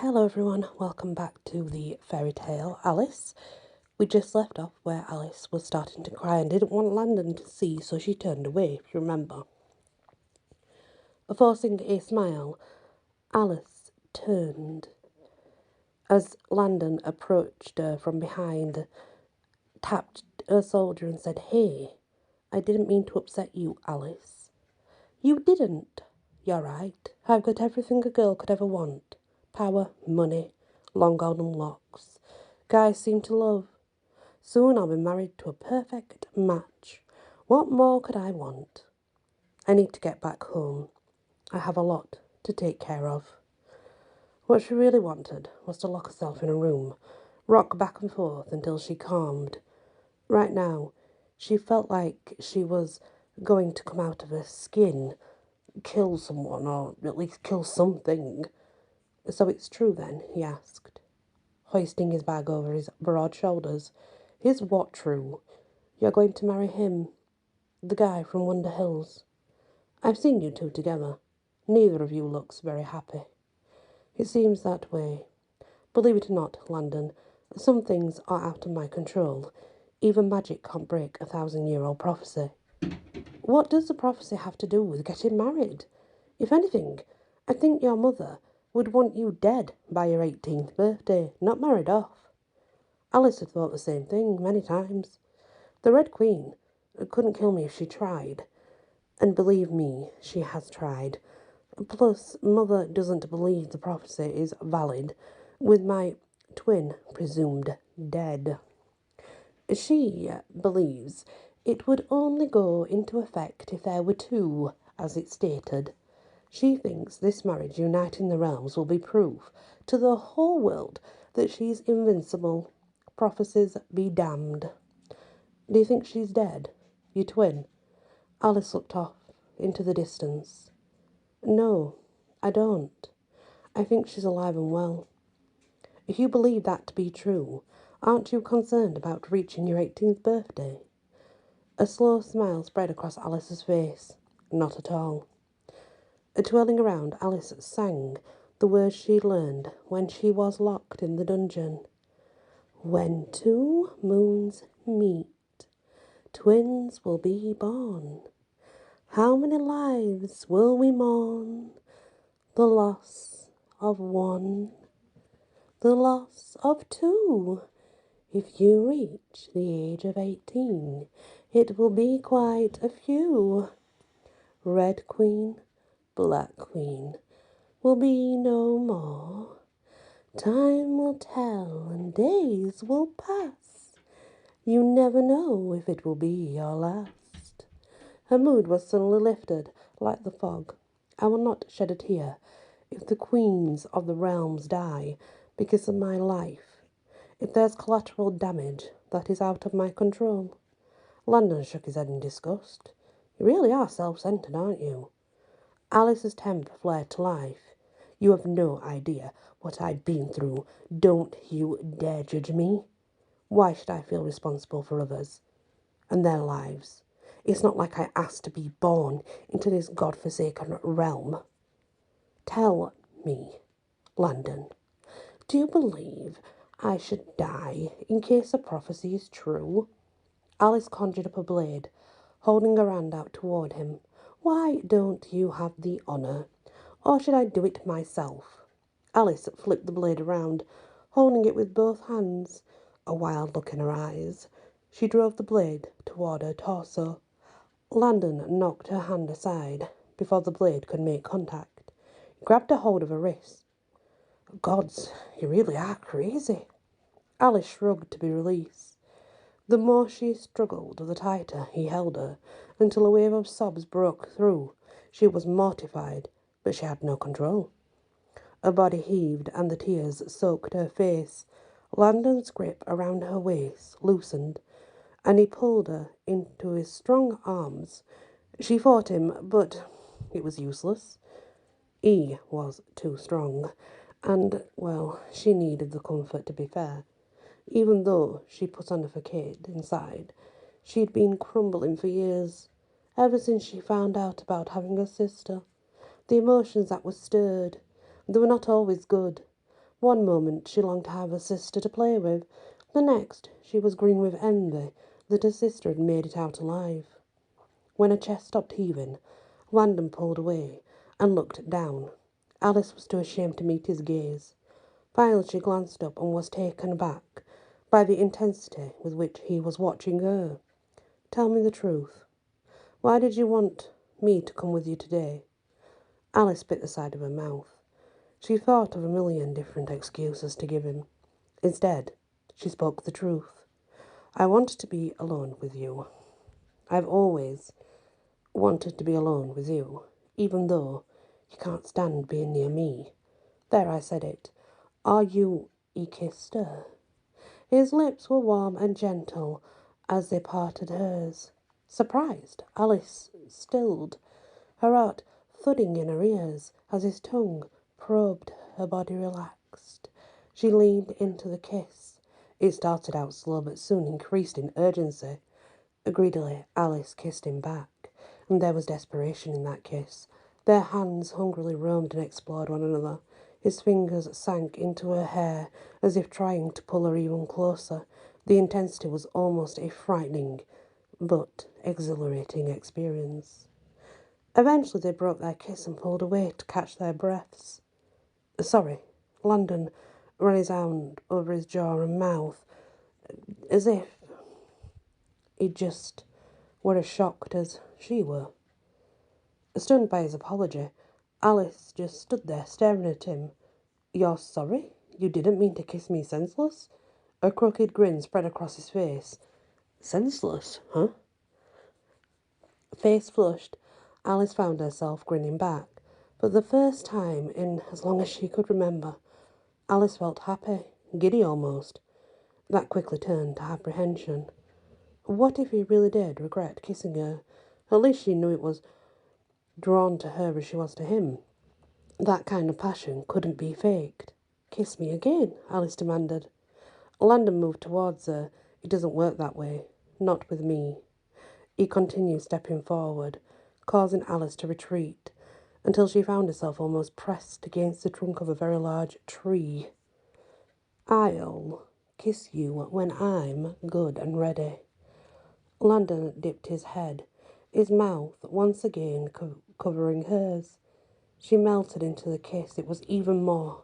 Hello everyone, welcome back to the fairy tale Alice. We just left off where Alice was starting to cry and didn't want Landon to see, so she turned away, if you remember. Forcing a smile, Alice turned as Landon approached her from behind, tapped her shoulder and said, "Hey, I didn't mean to upset you, Alice." "You didn't. You're right. I've got everything a girl could ever want. Power, money, long golden locks. Guys seem to love. Soon I'll be married to a perfect match. What more could I want? I need to get back home. I have a lot to take care of." What she really wanted was to lock herself in a room, rock back and forth until she calmed. Right now, she felt like she was going to come out of her skin, kill someone, or at least kill something. "So it's true then?" he asked, hoisting his bag over his broad shoulders. "Is what true? You're going to marry him, the guy from Wonder Hills? I've seen you two together. Neither of you looks very happy." "It seems that way. Believe it or not, Landon, some things are out of my control. Even magic can't break a 1,000-year-old prophecy." "What does the prophecy have to do with getting married? If anything, I think your mother would want you dead by your 18th birthday, not married off." Alice had thought the same thing many times. The Red Queen couldn't kill me if she tried. And believe me, she has tried. Plus, Mother doesn't believe the prophecy is valid, with my twin presumed dead. She believes it would only go into effect if there were two, as it stated. She thinks this marriage uniting the realms will be proof to the whole world that she's invincible. Prophecies be damned. Do you think she's dead, your twin?" Alice looked off into the distance. "No, I don't. I think she's alive and well." "If you believe that to be true, aren't you concerned about reaching your 18th birthday?" A slow smile spread across Alice's face. "Not at all." Twirling around, Alice sang the words she learned when she was locked in the dungeon. "When two moons meet, twins will be born. How many lives will we mourn? The loss of one, the loss of two. If you reach the age of 18, it will be quite a few. Red Queen, Black Queen will be no more. Time will tell and days will pass. You never know if it will be your last." Her mood was suddenly lifted, like the fog. "I will not shed a tear if the queens of the realms die because of my life. If there's collateral damage, that is out of my control." Landon shook his head in disgust. "You really are self-centered, aren't you?" Alice's temper flared to life. "You have no idea what I've been through. Don't you dare judge me. Why should I feel responsible for others and their lives? It's not like I asked to be born into this godforsaken realm. Tell me, Landon, do you believe I should die in case the prophecy is true?" Alice conjured up a blade, holding her hand out toward him. "Why don't you have the honour? Or should I do it myself?" Alice flipped the blade around, holding it with both hands, a wild look in her eyes. She drove the blade toward her torso. Landon knocked her hand aside before the blade could make contact. He grabbed a hold of her wrist. "Gods, you really are crazy." Alice shrugged to be released. The more she struggled, the tighter he held her, until a wave of sobs broke through. She was mortified, but she had no control. Her body heaved, and the tears soaked her face. Landon's grip around her waist loosened, and he pulled her into his strong arms. She fought him, but it was useless. He was too strong, and, well, she needed the comfort, to be fair. Even though she put on a facade inside, she'd been crumbling for years, ever since she found out about having a sister. The emotions that were stirred, they were not always good, One moment she longed to have a sister to play with, the next she was green with envy that her sister had made it out alive. When her chest stopped heaving, Landon pulled away and looked down. Alice was too ashamed to meet his gaze. Finally she glanced up and was taken aback by the intensity with which he was watching her. "Tell me the truth. Why did you want me to come with you today?" Alice bit the side of her mouth. She thought of a million different excuses to give him. Instead, she spoke the truth. "I wanted to be alone with you. I've always wanted to be alone with you, even though you can't stand being near me." There, I said it. "Are you—" He kissed her. His lips were warm and gentle as they parted hers. Surprised, Alice stilled, her heart thudding in her ears as his tongue probed her body relaxed. She leaned into the kiss. It started out slow but soon increased in urgency. Greedily, Alice kissed him back, and there was desperation in that kiss. Their hands hungrily roamed and explored one another. His fingers sank into her hair as if trying to pull her even closer. The intensity was almost a frightening but exhilarating experience. Eventually they broke their kiss and pulled away to catch their breaths. "Sorry." Landon ran his hand over his jaw and mouth, as if he just were as shocked as she were. Stunned by his apology, Alice just stood there staring at him. "You're sorry? You didn't mean to kiss me senseless?" A crooked grin spread across his face. "Senseless, huh?" Face flushed, Alice found herself grinning back. For the first time in as long as she could remember, Alice felt happy, giddy almost. That quickly turned to apprehension. What if he really did regret kissing her? At least she knew it was drawn to her as she was to him. That kind of passion couldn't be faked. "Kiss me again," Alice demanded. Landon moved towards her. "It doesn't work that way. Not with me." He continued stepping forward, causing Alice to retreat, until she found herself almost pressed against the trunk of a very large tree. "I'll kiss you when I'm good and ready." Landon dipped his head, his mouth once again covering hers. She melted into the kiss. It was even more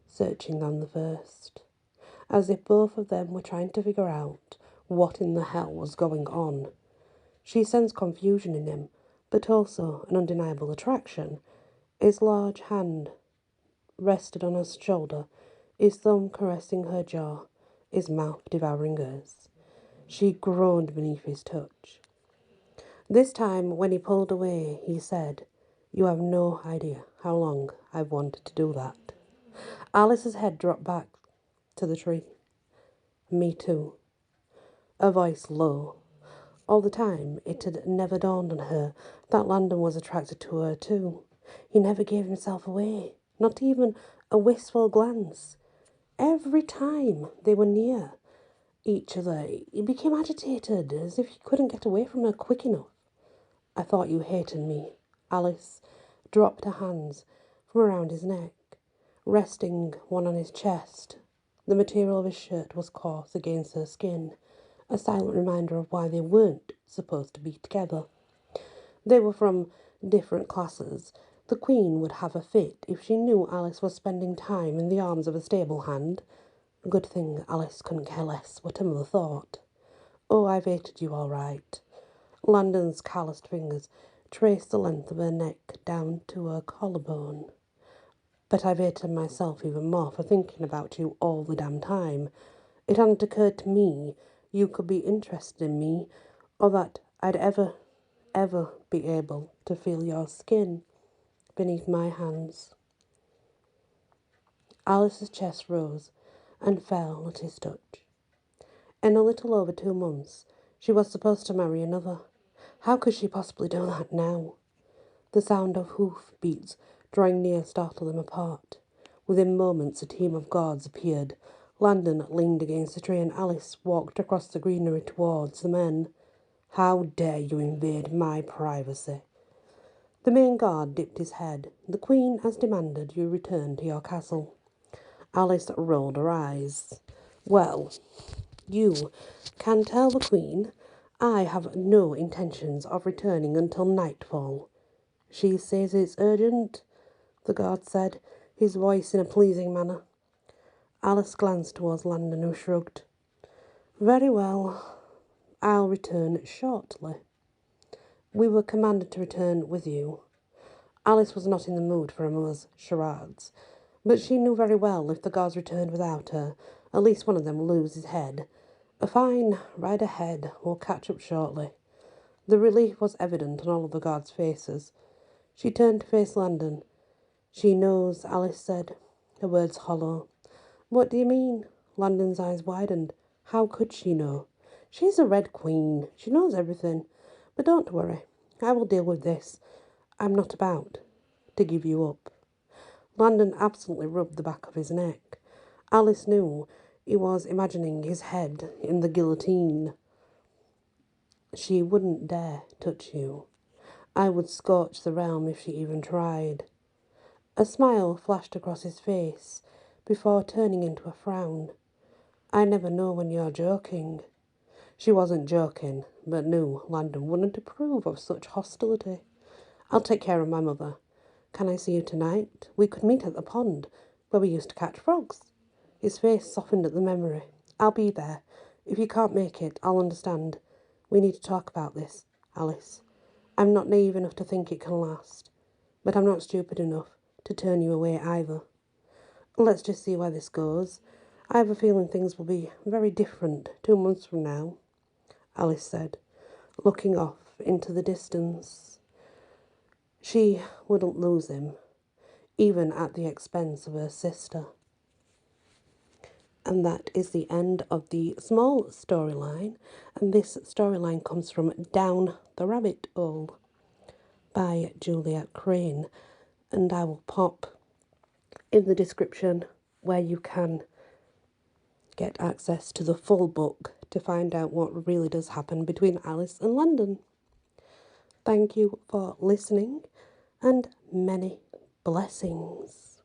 searching than the first, as if both of them were trying to figure out what in the hell was going on. She sensed confusion in him, but also an undeniable attraction. His large hand rested on her shoulder, his thumb caressing her jaw, his mouth devouring hers. She groaned beneath his touch. This time, when he pulled away, he said, "You have no idea how long I've wanted to do that." Alice's head dropped back to the tree. "Me too." Her voice low. All the time, it had never dawned on her that Landon was attracted to her too. He never gave himself away, not even a wistful glance. Every time they were near each other, he became agitated, as if he couldn't get away from her quick enough. "I thought you hated me." Alice dropped her hands from around his neck, resting one on his chest. The material of his shirt was coarse against her skin, a silent reminder of why they weren't supposed to be together. They were from different classes. The Queen would have a fit if she knew Alice was spending time in the arms of a stable hand. Good thing Alice couldn't care less what her mother thought. "Oh, I've hated you all right." Landon's calloused fingers traced the length of her neck down to her collarbone. "But I've hated myself even more for thinking about you all the damn time. It hadn't occurred to me you could be interested in me, or that I'd ever be able to feel your skin beneath my hands." Alice's chest rose and fell at his touch. In a little over 2 months, she was supposed to marry another. How could she possibly do that now? The sound of hoof beats drawing near startled them apart. Within moments, a team of guards appeared. Landon leaned against the tree and Alice walked across the greenery towards the men. "How dare you invade my privacy?" The main guard dipped his head. "The Queen has demanded you return to your castle." Alice rolled her eyes. Well, you can tell the Queen I have no intentions of returning until nightfall. She says it's urgent, the guard said, his voice in a pleasing manner. Alice glanced towards Landon, who shrugged. Very well, I'll return shortly. We were commanded to return with you. Alice was not in the mood for a mother's charades, but she knew very well if the guards returned without her, at least one of them will lose his head. Fine, ride ahead, we'll catch up shortly. The relief was evident on all of the guards' faces. She turned to face Landon. She knows, Alice said, her words hollow. What do you mean? Landon's eyes widened. How could she know? She's a Red Queen. She knows everything. But don't worry. I will deal with this. I'm not about to give you up. Landon absently rubbed the back of his neck. Alice knew he was imagining his head in the guillotine. She wouldn't dare touch you. I would scorch the realm if she even tried. A smile flashed across his face before turning into a frown. I never know when you're joking. She wasn't joking, but knew Landon wouldn't approve of such hostility. I'll take care of my mother. Can I see you tonight? We could meet at the pond, where we used to catch frogs. His face softened at the memory. I'll be there. If you can't make it, I'll understand. We need to talk about this, Alice. I'm not naive enough to think it can last, but I'm not stupid enough to turn you away either. Let's just see where this goes. I have a feeling things will be very different 2 months from now, Alice said, looking off into the distance. She wouldn't lose him, even at the expense of her sister. And that is the end of the small storyline. And this storyline comes from Down the Rabbit Hole by Julia Crane. And I will pop in the description where you can get access to the full book to find out what really does happen between Alice and Landon. Thank you for listening and many blessings.